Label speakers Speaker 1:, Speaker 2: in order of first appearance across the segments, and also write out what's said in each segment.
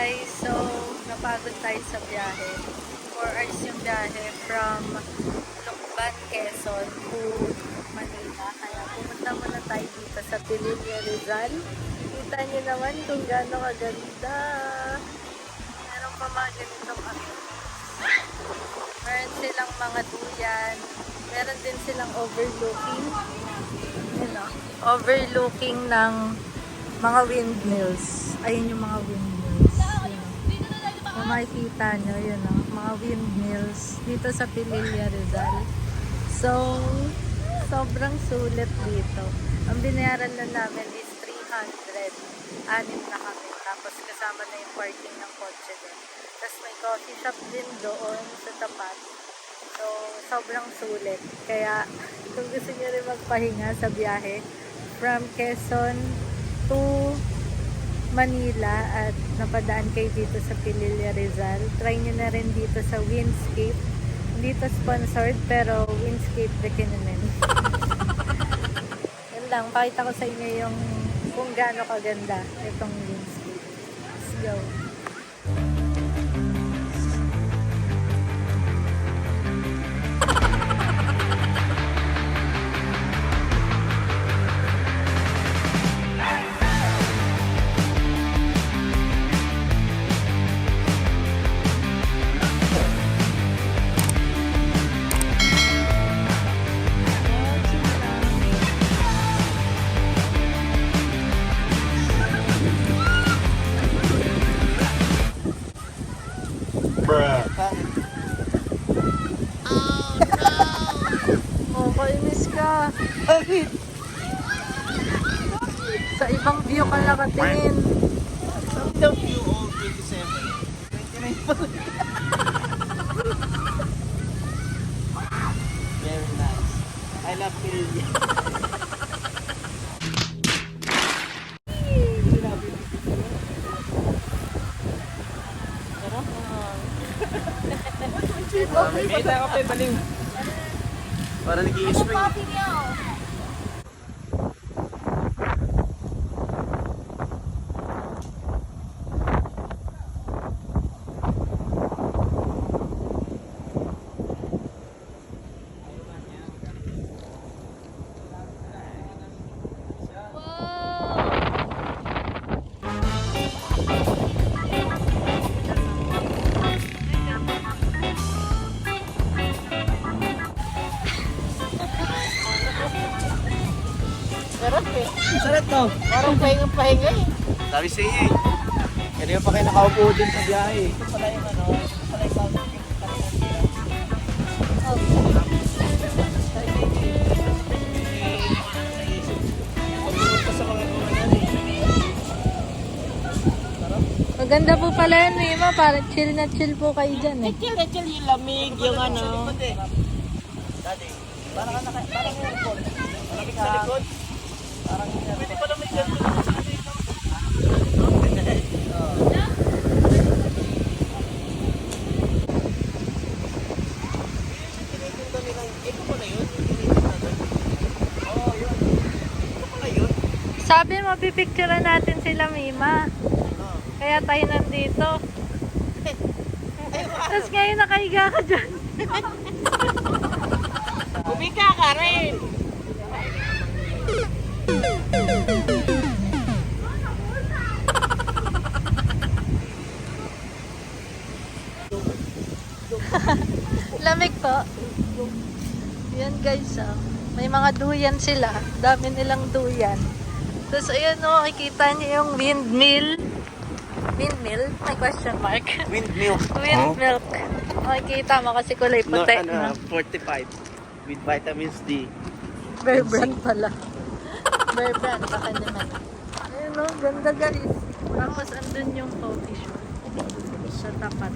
Speaker 1: guys, so napagod tayo sa biyahe. 4 hours yung biyahe from Lucban, Quezon to Manila. Kaya pumunta muna tayo dito sa Pililla, Rizal. Kita niyo naman kung gaano kaganda. Meron pa mga ganitong meron silang mga duyan. Meron din silang overlooking. Yun o, overlooking ng mga windmills. Ayun yung mga windmills. Kung makikita nyo, yun o, mga windmills dito sa Pililla, Rizal. So, sobrang sulit dito. Ang binayaran na namin is 300. Anim na kami. Tapos kasama na yung parking ng kotse din. Tapos may coffee shop din doon sa tapat. So, sobrang sulit. Kaya, kung gusto nyo rin magpahinga sa biyahe, from Quezon to Manila at napadaan kayo dito sa Pililla, Rizal, try nyo na rin dito sa Windscape. Hindi to sponsored, pero Windscape recommend. Yan lang, pakita ko sa inyo yung kung gaano kaganda itong Windscape. Let's go! Oh, kainis ka. Sa ibang view ka nakatingin.
Speaker 2: The view all 27. 29 pa. Very nice. I love Pililla. May tayo pa baliw. Para nag-i-spring.
Speaker 3: Sarap eh.
Speaker 2: Sarap to.
Speaker 3: Parang pahinga eh.
Speaker 2: Sabi sa iyo eh. Kanina pa kayo nakaupo din sa biyahe. Ito pala yung ano. Ito pala yung sound effect.
Speaker 1: Maganda po pala yan, Mima. Parang chill na chill po kayo dyan eh.
Speaker 3: Chill yung lamig, yung ano.
Speaker 2: Daddy, parang airport. Malamig sa likod. Parang pwede pala may ganito sa likod.
Speaker 1: Sabi mo, pipicturean natin sila, Mima. Kaya tayo nandito. Tapos ngayon nakahiga ka dyan.
Speaker 3: Bumika ka rin.
Speaker 1: Lamig po. Yan guys, oh. May mga duyan sila. Dami nilang duyan. Tapos ayun, oh, makikita niyo yung windmill. Windmill? May question mark.
Speaker 2: Windmill.
Speaker 1: Windmill. Makikita mo kasi kulay puti. No?
Speaker 2: 45 with vitamins D.
Speaker 1: Bear brand pala. Bear brand, baka naman. Ayun, oh, ganda guys. Tapos andun yung coffee shop. Sa tapat.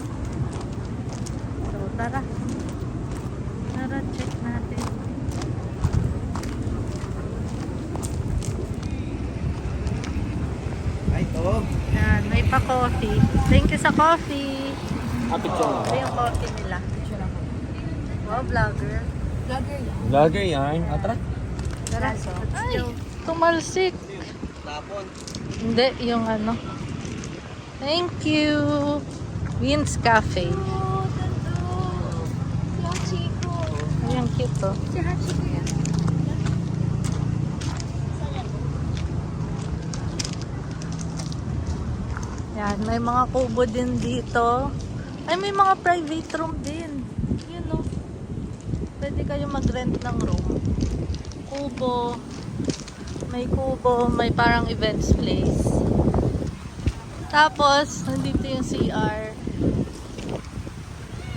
Speaker 1: So, tara. Tara, check natin.
Speaker 2: Ay, ito.
Speaker 1: Yan, may pa-coffee. Thank you sa coffee.
Speaker 2: Kapit siya
Speaker 1: Ito yung coffee nila. Wow, vlogger.
Speaker 2: Vlogger yan. Atra?
Speaker 1: Tara, let's go. Tumalsik.
Speaker 2: Tapon.
Speaker 1: Hindi, yung ano. Thank you. Winds Cafe. Ayan, cute oh. Yan, may mga kubo din dito. Ay, may mga private room din. Yun oh. Pwede kayo mag-rent ng room. Kubo. May parang events place. Tapos, nandito yung CR.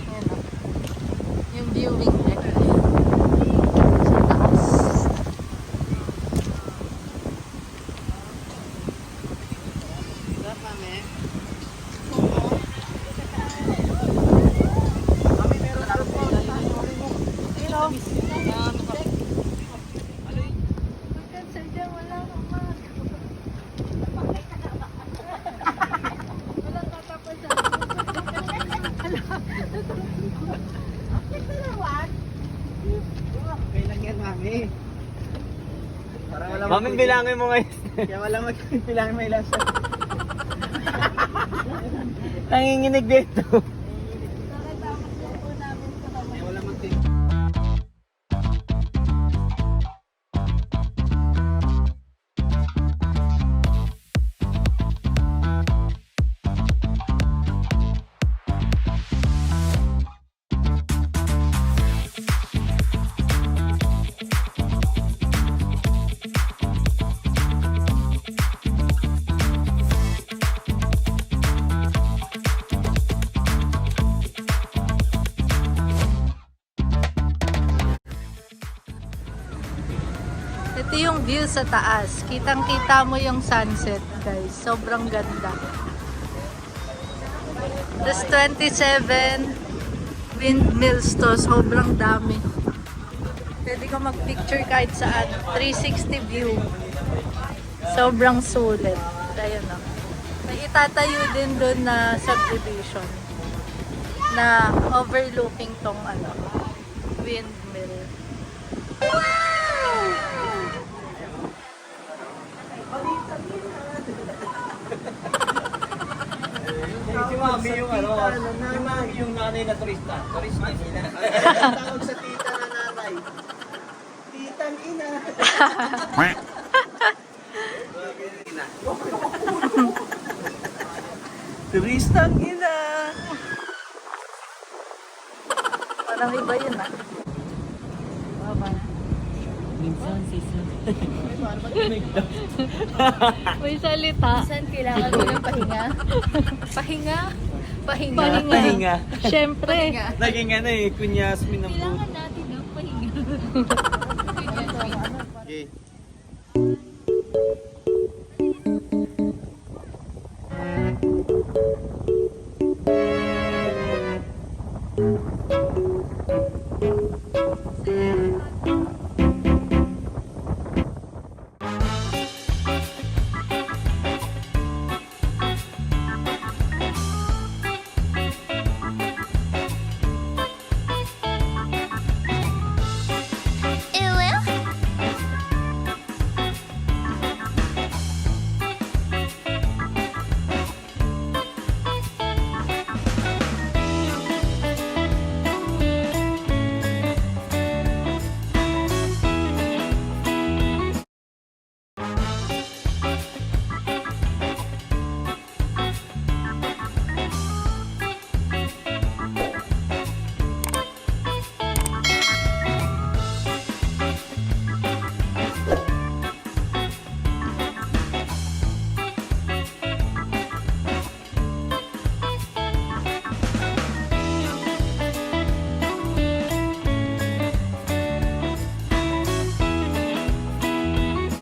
Speaker 1: Ayan o. Yung viewing deck. Sa taas.
Speaker 2: Kailan yan, mami? Mami, bilangin mo ngayon. Kaya wala bilangin mo ilan siya. Nanginginig dito. Kaya wala magting.
Speaker 1: Ito yung view sa taas. Kitang-kita mo yung sunset, guys. Sobrang ganda. This 27 windmills to. Sobrang dami. Pwede ka mag-picture kahit saan. 360 view. Sobrang sulit. Ayan o. May itatayo din doon na subdivision na overlooking tong windmill.
Speaker 2: Si mami yung yung nanay na turista. Turista nila. Tawag sa tita na nanay. Titang ina. Turistang ina.
Speaker 1: Parang iba yun ah.
Speaker 3: Minsan, season.
Speaker 1: May salita.
Speaker 4: Minsan kailangan mo ng pahinga. Pahinga? Pahinga.
Speaker 2: Pahinga.
Speaker 1: Siyempre.
Speaker 2: Naging kunyasmin ng
Speaker 4: Kailangan natin ng pahinga.
Speaker 2: Okay.